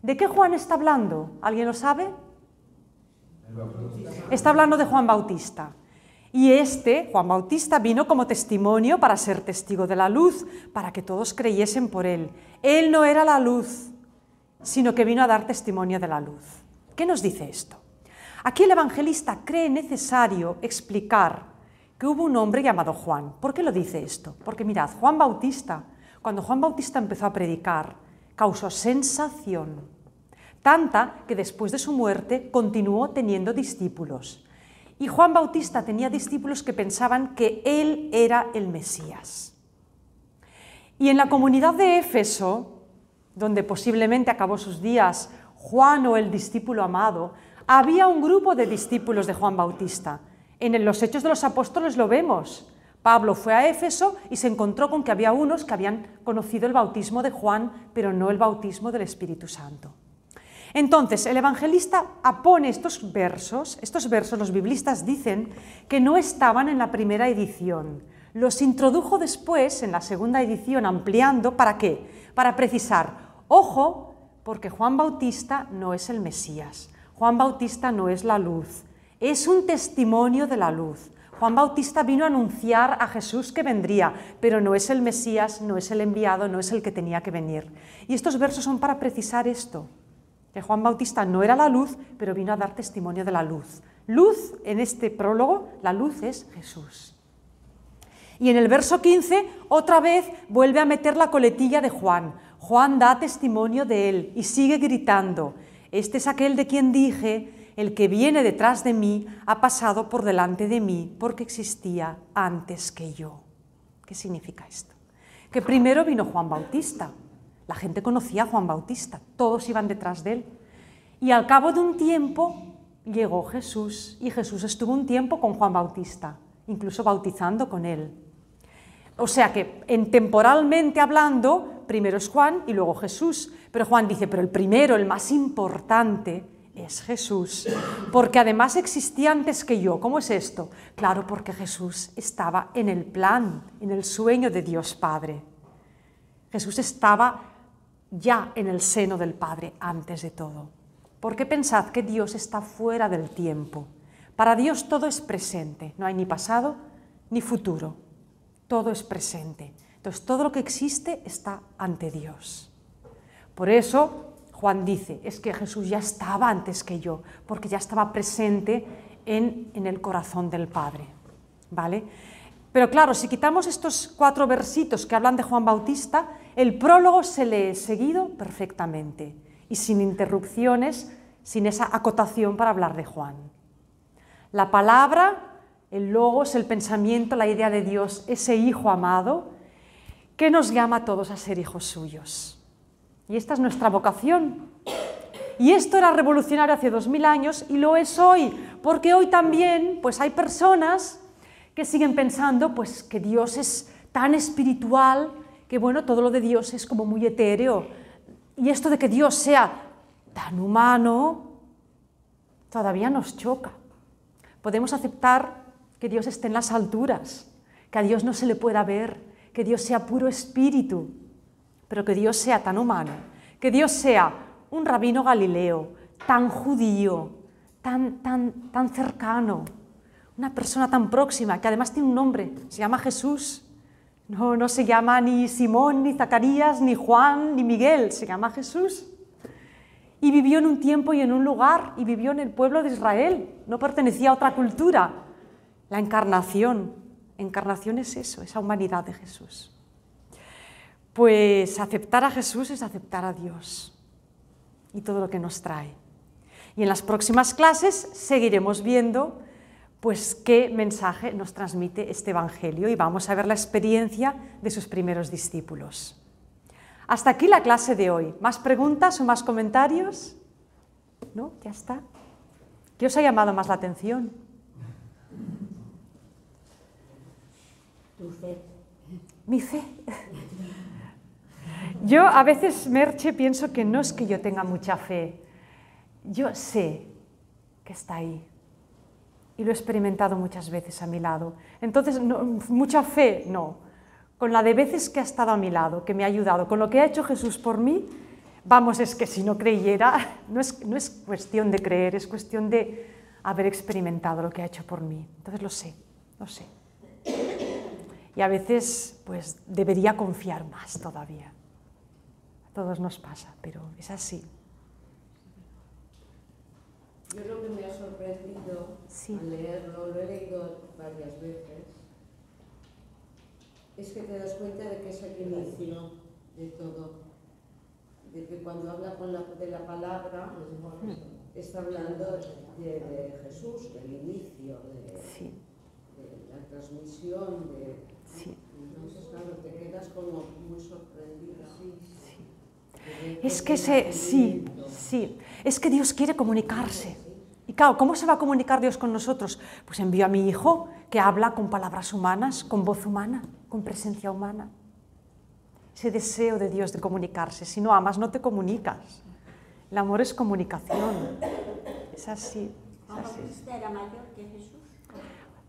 ¿De qué Juan está hablando? ¿Alguien lo sabe? Está hablando de Juan Bautista. Y Juan Bautista, vino como testimonio para ser testigo de la luz, para que todos creyesen por él. Él no era la luz, sino que vino a dar testimonio de la luz. ¿Qué nos dice esto? Aquí el evangelista cree necesario explicar que hubo un hombre llamado Juan. ¿Por qué lo dice esto? Porque mirad, cuando Juan Bautista empezó a predicar, causó sensación, tanta que después de su muerte continuó teniendo discípulos. Y Juan Bautista tenía discípulos que pensaban que él era el Mesías. Y en la comunidad de Éfeso, donde posiblemente acabó sus días Juan o el discípulo amado, había un grupo de discípulos de Juan Bautista. En los Hechos de los Apóstoles lo vemos. Pablo fue a Éfeso y se encontró con que había unos que habían conocido el bautismo de Juan, pero no el bautismo del Espíritu Santo. Entonces, el evangelista apone estos versos los biblistas dicen que no estaban en la primera edición. Los introdujo después, en la segunda edición, ampliando, ¿para qué? Para precisar, ojo, porque Juan Bautista no es el Mesías, Juan Bautista no es la luz, es un testimonio de la luz. Juan Bautista vino a anunciar a Jesús que vendría, pero no es el Mesías, no es el enviado, no es el que tenía que venir. Y estos versos son para precisar esto. Que Juan Bautista no era la luz, pero vino a dar testimonio de la luz. Luz, en este prólogo, la luz es Jesús. Y en el verso 15, otra vez vuelve a meter la coletilla de Juan. Juan da testimonio de él y sigue gritando, este es aquel de quien dije, el que viene detrás de mí ha pasado por delante de mí porque existía antes que yo. ¿Qué significa esto? Que primero vino Juan Bautista. La gente conocía a Juan Bautista, todos iban detrás de él. Y al cabo de un tiempo llegó Jesús, y Jesús estuvo un tiempo con Juan Bautista, incluso bautizando con él. O sea que, temporalmente hablando, primero es Juan y luego Jesús. Pero Juan dice, pero el primero, el más importante, es Jesús, porque además existía antes que yo. ¿Cómo es esto? Claro, porque Jesús estaba en el plan, en el sueño de Dios Padre. Jesús estaba ya en el seno del Padre antes de todo. Porque pensad que Dios está fuera del tiempo. Para Dios todo es presente, no hay ni pasado ni futuro, todo es presente. Entonces todo lo que existe está ante Dios. Por eso Juan dice, es que Jesús ya estaba antes que yo, porque ya estaba presente en el corazón del Padre, ¿vale? Pero claro, si quitamos estos 4 versitos que hablan de Juan Bautista, el prólogo se lee seguido perfectamente y sin interrupciones, sin esa acotación para hablar de Juan. La palabra, el logos, el pensamiento, la idea de Dios, ese Hijo amado, que nos llama a todos a ser hijos suyos. Y esta es nuestra vocación. Y esto era revolucionario hace 2000 años y lo es hoy, porque hoy también pues hay personas que siguen pensando pues, que Dios es tan espiritual, que bueno, todo lo de Dios es como muy etéreo. Y esto de que Dios sea tan humano, todavía nos choca. Podemos aceptar que Dios esté en las alturas, que a Dios no se le pueda ver, que Dios sea puro espíritu, pero que Dios sea tan humano, que Dios sea un rabino galileo, tan judío, tan cercano, una persona tan próxima, que además tiene un nombre, se llama Jesús. No se llama ni Simón, ni Zacarías, ni Juan, ni Miguel, se llama Jesús. Y vivió en un tiempo y en un lugar, y vivió en el pueblo de Israel, no pertenecía a otra cultura. La encarnación es eso, esa humanidad de Jesús. Pues aceptar a Jesús es aceptar a Dios y todo lo que nos trae. Y en las próximas clases seguiremos viendo pues qué mensaje nos transmite este Evangelio y vamos a ver la experiencia de sus primeros discípulos. Hasta aquí la clase de hoy. ¿Más preguntas o más comentarios? ¿No? ¿Ya está? ¿Qué os ha llamado más la atención? Tu fe. Mi fe. Yo a veces, Merche, pienso que no es que yo tenga mucha fe. Yo sé que está ahí. Y lo he experimentado muchas veces a mi lado. Entonces, mucha fe, no. Con la de veces que ha estado a mi lado, que me ha ayudado, con lo que ha hecho Jesús por mí, vamos, es que si no creyera, no es cuestión de creer, es cuestión de haber experimentado lo que ha hecho por mí. Entonces lo sé. Y a veces, pues, debería confiar más todavía. A todos nos pasa, pero es así. Yo lo que me ha sorprendido al leerlo, lo he leído varias veces, es que te das cuenta de que es el inicio de todo. De que cuando habla de la palabra, está hablando de Jesús, del inicio, de la transmisión, entonces, claro, te quedas como muy sorprendida. Es que es que Dios quiere comunicarse. Y claro, ¿cómo se va a comunicar Dios con nosotros? Pues envió a mi Hijo, que habla con palabras humanas, con voz humana, con presencia humana. Ese deseo de Dios de comunicarse. Si no amas, no te comunicas. El amor es comunicación. Es así. ¿Juan Bautista era mayor que Jesús?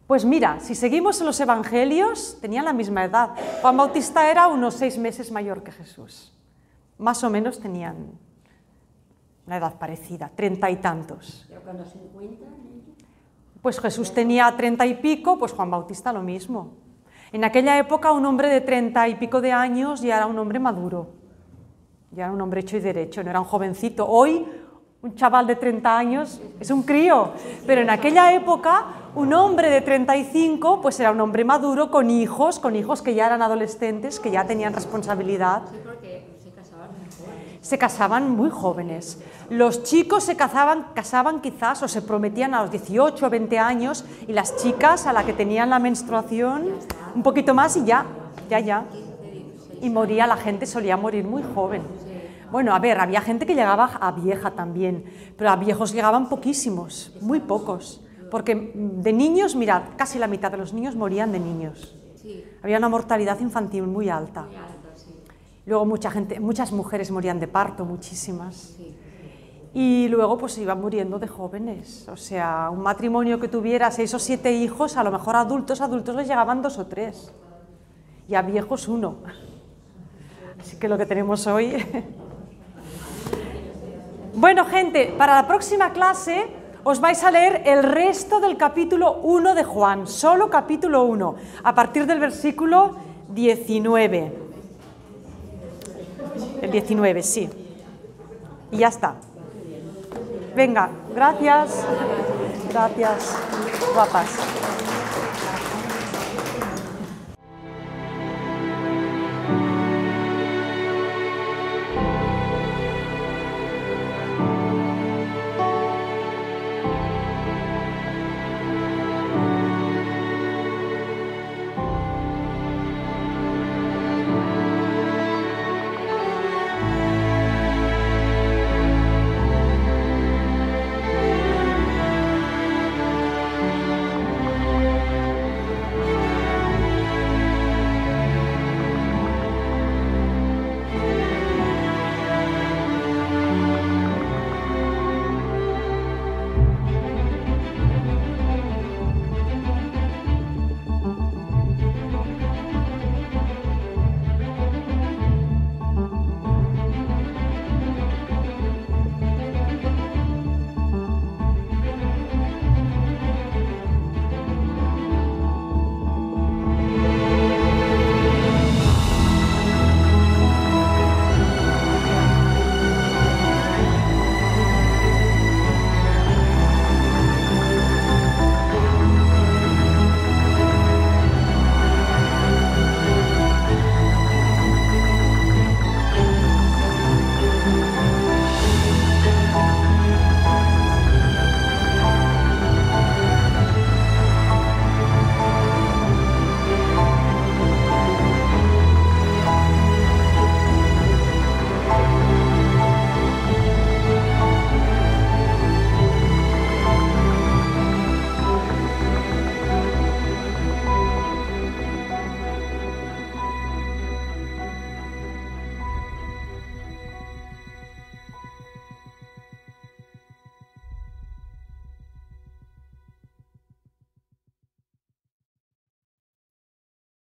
Pues mira, si seguimos en los evangelios, tenían la misma edad. Juan Bautista era unos 6 meses mayor que Jesús. Más o menos tenían una edad parecida, 30 y tantos. ¿Pero cuando se encuentran ellos? Pues Jesús tenía 30 y pico, pues Juan Bautista lo mismo. En aquella época un hombre de 30 y pico de años ya era un hombre maduro, ya era un hombre hecho y derecho, no era un jovencito. Hoy un chaval de 30 años es un crío, pero en aquella época un hombre de 35 pues era un hombre maduro con hijos que ya eran adolescentes, que ya tenían responsabilidad. Sí, porque se casaban muy jóvenes. Se casaban muy jóvenes. Los chicos se casaban quizás o se prometían a los 18 o 20 años y las chicas a la que tenían la menstruación un poquito más y ya. Y moría, la gente solía morir muy joven. Bueno, a ver, había gente que llegaba a vieja también, pero a viejos llegaban poquísimos, muy pocos. Porque de niños, mirad, casi la mitad de los niños morían de niños. Había una mortalidad infantil muy alta. Luego muchas mujeres morían de parto, muchísimas. Y luego pues iban muriendo de jóvenes. O sea, un matrimonio que tuviera 6 o 7 hijos, a lo mejor adultos les llegaban 2 o 3. Y a viejos 1. Así que lo que tenemos hoy... Bueno, gente, para la próxima clase os vais a leer el resto del capítulo 1 de Juan, solo capítulo 1, a partir del versículo 19. El 19, sí. Y ya está. Venga, gracias. Gracias, guapas.